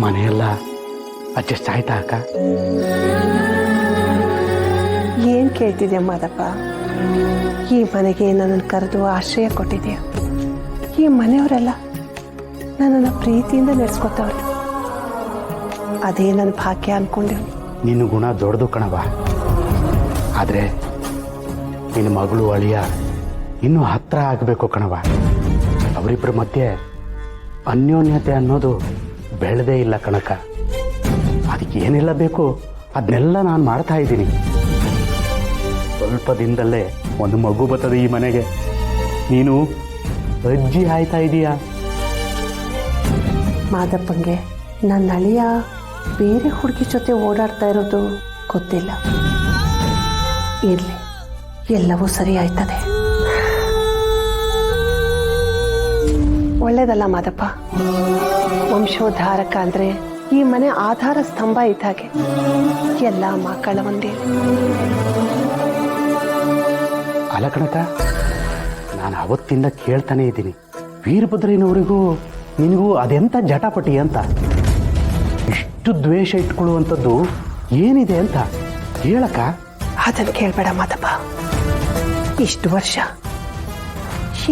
ಮನೆಯೆಲ್ಲ ಅಡ್ಜಸ್ಟ್ ಆಯ್ತಾ ಅಕ್ಕ? ಏನು ಕೇಳ್ತಿದ್ಯಾ ಮಾದಪ್ಪ? ಈ ಮನೆಗೆ ನನ್ನನ್ನು ಕರೆದು ಆಶ್ರಯ ಕೊಟ್ಟಿದ್ಯಾ. ಈ ಮನೆಯವರೆಲ್ಲ ನನ್ನನ್ನು ಪ್ರೀತಿಯಿಂದ ನಡೆಸ್ಕೊತವ್ರೆ. ಅದೇ ನನ್ನ ಭಾಗ್ಯ ಅನ್ಕೊಂಡೆ. ನಿನ್ನ ಗುಣ ದೊಡ್ಡದು ಕಣವ. ಆದರೆ ನಿನ್ನ ಮಗಳು ಅಳಿಯ ಇನ್ನೂ ಹತ್ರ ಆಗಬೇಕು ಕಣವ. ಅವರಿಬ್ಬರ ಮಧ್ಯೆ ಅನ್ಯೋನ್ಯತೆ ಅನ್ನೋದು ಬೆಳೆದೇ ಇಲ್ಲ ಕಣಕ. ಅದಕ್ಕೆ ಏನೆಲ್ಲ ಬೇಕು ಅದನ್ನೆಲ್ಲ ನಾನು ಮಾಡ್ತಾ ಇದ್ದೀನಿ. ಸ್ವಲ್ಪ ದಿನದಲ್ಲೇ ಒಂದು ಮಗು ಬರ್ತದೆ ಈ ಮನೆಗೆ. ನೀನು ಅಜ್ಜಿ ಆಯ್ತಾ ಇದೀಯಾ. ಮಾದಪ್ಪಂಗೆ ನನ್ನ ಅಳಿಯ ಬೇರೆ ಹುಡುಗಿ ಜೊತೆ ಓಡಾಡ್ತಾ ಇರೋದು ಗೊತ್ತಿಲ್ಲ. ಇರಲಿ, ಎಲ್ಲವೂ ಸರಿ ಆಯ್ತದೆ. ಒಳ್ಳೇದಲ್ಲ ಮಾದಪ್ಪ. ವಂಶೋದ್ಧಾರಕ ಅಂದ್ರೆ ಈ ಮನೆ ಆಧಾರ ಸ್ತಂಭ ಇದ್ದಾಗೆ. ಎಲ್ಲ ಮಕ್ಕಳ ಒಂದೇ. ಅಲ್ಲ ಕಣಕ, ನಾನು ಅವತ್ತಿಂದ ಕೇಳ್ತಾನೆ ಇದ್ದೀನಿ, ವೀರಭದ್ರಯ್ಯನವರಿಗೂ ನಿನಗೂ ಅದೆಂಥ ಜಟಾಪಟಿ ಅಂತ. ಇಷ್ಟು ದ್ವೇಷ ಇಟ್ಕೊಳ್ಳುವಂಥದ್ದು ಏನಿದೆ ಅಂತ ಹೇಳಕ್ಕ. ಅದನ್ನು ಕೇಳಬೇಡ ಮಾದಪ್ಪ. ಇಷ್ಟು ವರ್ಷ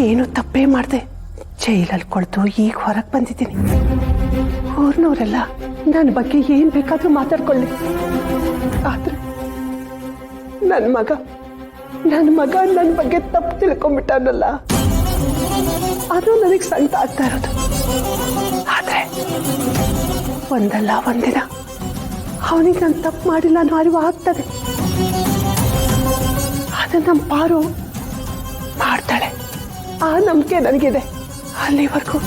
ಏನು ತಪ್ಪೇ ಮಾಡಿದೆ ಜೈಲಲ್ಲಿ ಕೊಳ್ತು ಈಗ ಹೊರಗೆ ಬಂದಿದ್ದೀನಿ. ಊರ್ನವರೆಲ್ಲ ನನ್ನ ಬಗ್ಗೆ ಏನ್ ಬೇಕಾದ್ರೂ ಮಾತಾಡ್ಕೊಳ್ಳಿ. ಆದ್ರೆ ನನ್ನ ಮಗ ನನ್ನ ಬಗ್ಗೆ ತಪ್ಪು ತಿಳ್ಕೊಂಡ್ಬಿಟ್ಟನಲ್ಲ, ಅದು ನನಗೆ ಸಂಕಟ ಆಗ್ತಾ ಇರೋದು. ಆದ್ರೆ ಒಂದಲ್ಲ ಒಂದಿನ ಅವನಿಗೆ ನಾನು ತಪ್ಪು ಮಾಡಿಲ್ಲ ಅನ್ನೋ ಅರಿವು ಆಗ್ತದೆ. ಅದನ್ನ ನಮ್ಮ ಪಾರು ಮಾಡ್ತಾಳೆ, ಆ ನಂಬಿಕೆ ನನಗಿದೆ. ಅಲ್ಲಿವರೆಗೂ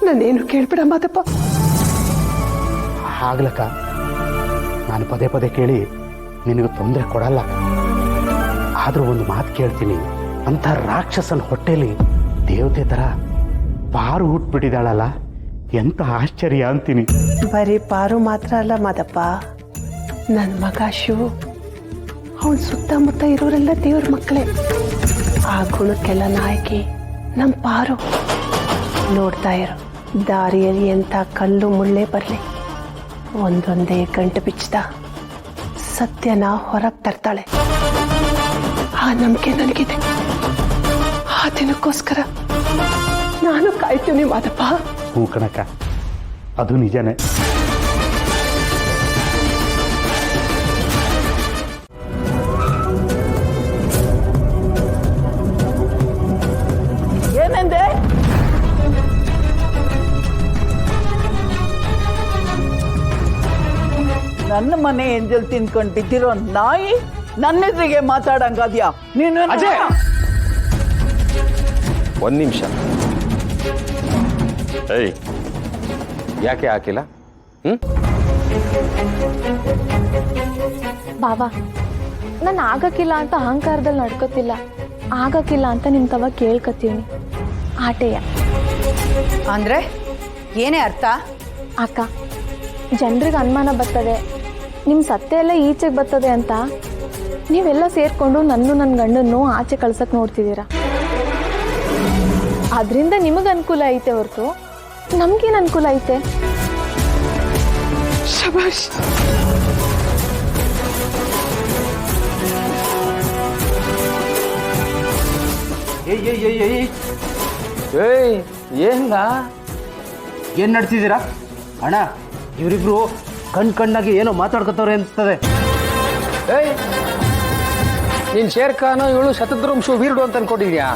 ನಾನೇನು ಕೇಳ್ಬೇಡ ಮಾದಪ್ಪ. ಆಗ್ಲಕ್ಕ, ನಾನು ಪದೇ ಪದೇ ಕೇಳಿ ನಿನಗೆ ತೊಂದರೆ ಕೊಡಲ್ಲ. ಆದ್ರೂ ಒಂದು ಮಾತು ಕೇಳ್ತೀನಿ, ಅಂಥ ರಾಕ್ಷಸನ ಹೊಟ್ಟೆಲಿ ದೇವತೆ ಥರ ಪಾರು ಹುಟ್ಬಿಟ್ಟಿದ್ದಾಳಲ್ಲ, ಎಂತ ಆಶ್ಚರ್ಯ ಅಂತೀನಿ. ಬರೀ ಪಾರು ಮಾತ್ರ ಅಲ್ಲ ಮಾದಪ್ಪ, ನನ್ನ ಮಗ ಶಿವು, ಅವನ ಸುತ್ತಮುತ್ತ ಇರೋರೆಲ್ಲ ದೇವ್ರ ಮಕ್ಕಳೇ. ಆ ಗುಣಕ್ಕೆಲ್ಲ ನಾಯಕಿ ನಮ್ಮ ಪಾರು. ನೋಡ್ತಾ ಇರು, ದಾರಿಯಲ್ಲಿ ಎಂಥ ಕಲ್ಲು ಮುಳ್ಳೆ ಬರಲಿ, ಒಂದೊಂದೇ ಗಂಟು ಬಿಚ್ಚದ ಸತ್ಯನ ಹೊರಗೆ ತರ್ತಾಳೆ. ಆ ನಂಬಿಕೆ ನನಗಿದೆ. ಆ ದಿನಕ್ಕೋಸ್ಕರ ನಾನು ಕಾಯ್ತೀನಿ ಮಾದಪ್ಪ. ಹ್ಞೂ ಕಣಕ್ಕ, ಅದು ನಿಜನೇ. ಏನಂದೆ? ನನ್ನ ಮನೆ ಎಂಜಲ್ ತಿನ್ಕೊಂಡು ಬಿದ್ದಿರೋ ನಾಯಿ ನನ್ನ ಎದುರಿಗೆ ಮಾತಾಡಂಗಾದ್ಯಾ ನೀನು? ಒಂದು ನಿಮಿಷ. ಏಯ್, ಯಾಕೆ ಹಾಕಿಲ್ಲ? ಬಾಬಾ, ನಾನು ಆಗಕ್ಕಿಲ್ಲ ಅಂತ ಅಹಂಕಾರದಲ್ಲಿ ನಡ್ಕೋತಿಲ್ಲ, ಆಗಕ್ಕಿಲ್ಲ ಅಂತ ನಿಮ್ ತವ ಕೇಳ್ಕತ್ತೀನಿ. ಆಟೆಯ ಅಂದ್ರೆ ಏನೇ ಅರ್ಥ? ಅಕ್ಕ, ಜನರಿಗೆ ಅನುಮಾನ ಬರ್ತದೆ, ನಿಮ್ಮ ಸತ್ಯ ಎಲ್ಲ ಈಚೆಗೆ ಬರ್ತದೆ ಅಂತ ನೀವೆಲ್ಲ ಸೇರ್ಕೊಂಡು ನನ್ನ ಗಂಡನ್ನು ಆಚೆ ಕಳ್ಸಕ್ ನೋಡ್ತಿದ್ದೀರಾ. ಅದರಿಂದ ನಿಮಗೆ ಅನುಕೂಲ ಐತೆ ಹೊರತು ನಮ್ಗೇನು ಅನುಕೂಲ ಐತೆ? ಶಬಾಷ್. ಏಯ್, ಏನ್ಗ ಏನು ನಡ್ತಿದ್ದೀರಾ ಅಣ್ಣ? ಇವರಿಬ್ರು ಕಣ್ಣಾಗಿ ಏನೋ ಮಾತಾಡ್ಕೊತವ್ರೆ ಅನಿಸ್ತದೆ. ಏಯ್, ನೀನ್ ಶೇರ್ ಖಾನ್, ಇವಳು ಶತದ್ರಂಶು ವೀರುಡು ಅಂತ ಅನ್ಕೊಂಡಿದ್ಯಾ?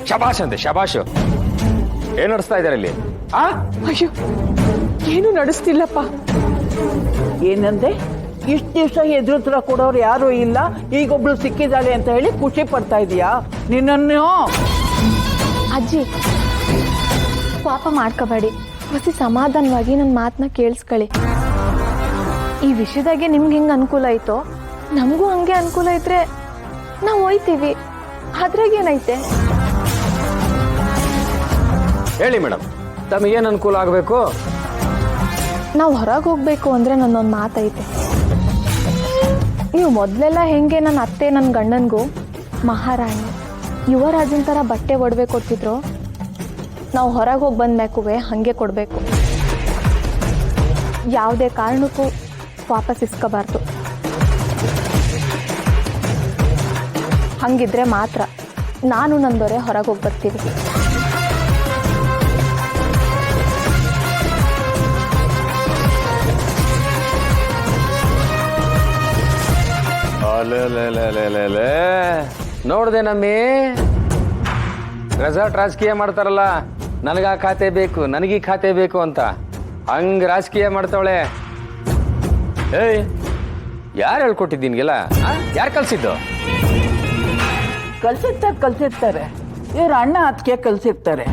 ಶಬಾಷ್ ಅಂತೆ, ಶಬಾಷ್. ಏನ್ ನಡೆಸ್ತಾ ಇದ್ದಾರೆ ಇಲ್ಲಿ? ಅಯ್ಯೋ, ಏನು ನಡೆಸ್ತಿಲ್ಲಪ್ಪ. ಏನಂದೆ? ಇಷ್ಟು ದಿವಸ ಎದುರುತ್ರ ಕೊಡೋರು ಯಾರು ಇಲ್ಲ, ಈಗೊಬ್ಳು ಸಿಕ್ಕಿದ್ದಾಳೆ ಅಂತ ಹೇಳಿ ಖುಷಿ ಪಡ್ತಾ ಇದೀಯಾ? ನಿನ್ನನ್ನು ಅಜ್ಜಿ ಪಾಪ ಮಾಡ್ಕೋಬೇಡಿ, ಹೊಸಿ ಸಮಾಧಾನವಾಗಿ ನನ್ನ ಮಾತನ್ನ ಕೇಳಿಸ್ಕೊಳ್ಳಿ. ಈ ವಿಷಯದಾಗೆ ನಿಮ್ಗೆ ಹೆಂಗೆ ಅನುಕೂಲ ಐತೋ ನಮಗೂ ಹಂಗೆ ಅನುಕೂಲ ಇದ್ರೆ ನಾವು ಹೋಯ್ತೀವಿ. ಅದ್ರಾಗೇನೈತೆ? ಹೇಳಿ ಮೇಡಮ್, ತಮಗೇನು ಅನುಕೂಲ ಆಗಬೇಕು? ನಾವು ಹೊರಗೆ ಹೋಗ್ಬೇಕು ಅಂದ್ರೆ ನನ್ನೊಂದು ಮಾತೈತೆ. ನೀವು ಮೊದಲೆಲ್ಲ ಹೆಂಗೆ ನನ್ನ ಅತ್ತೆ ನನ್ನ ಗಂಡನಿಗೂ ಮಹಾರಾಣಿ ಯುವರಾಜನ ಥರ ಬಟ್ಟೆ ಒಡವೆ ಕೊಡ್ತಿದ್ರು, ನಾವು ಹೊರಗೆ ಹೋಗಿ ಬಂದ್ಮೇಕುವೆ ಹಾಗೆ ಕೊಡಬೇಕು. ಯಾವುದೇ ಕಾರಣಕ್ಕೂ ವಾಪಸ್ ಇಸ್ಕೋಬಾರ್ದು. ಹಂಗಿದ್ರೆ ಮಾತ್ರ ನಾನು ನನ್ನ ದೊರೆ ಹೊರಗೆ ಹೋಗಿ ಬರ್ತೀವಿ. ನೋಡ್ದೆ ನಮ್ಮಿ, ರೆಸಾರ್ಟ್ ರಾಜಕೀಯ ಮಾಡ್ತಾರಲ್ಲ, ನನಗ ಖಾತೆ ಬೇಕು, ನನಗೀ ಖಾತೆ ಬೇಕು ಅಂತ, ಹಂಗ್ ರಾಜಕೀಯ ಮಾಡ್ತಾವಳೆ. ಏಯ್, ಯಾರು ಹೇಳ್ಕೊಟ್ಟಿದ್ದೀನಿಗೆಲ್ಲ? ಯಾರು ಕಲ್ಸಿದ್ದು? ಕಲ್ಸಿರ್ತಾರೆ ಇವ್ರ ಅಣ್ಣ ಅದಕ್ಕೆ ಕಲ್ಸಿರ್ತಾರೆ.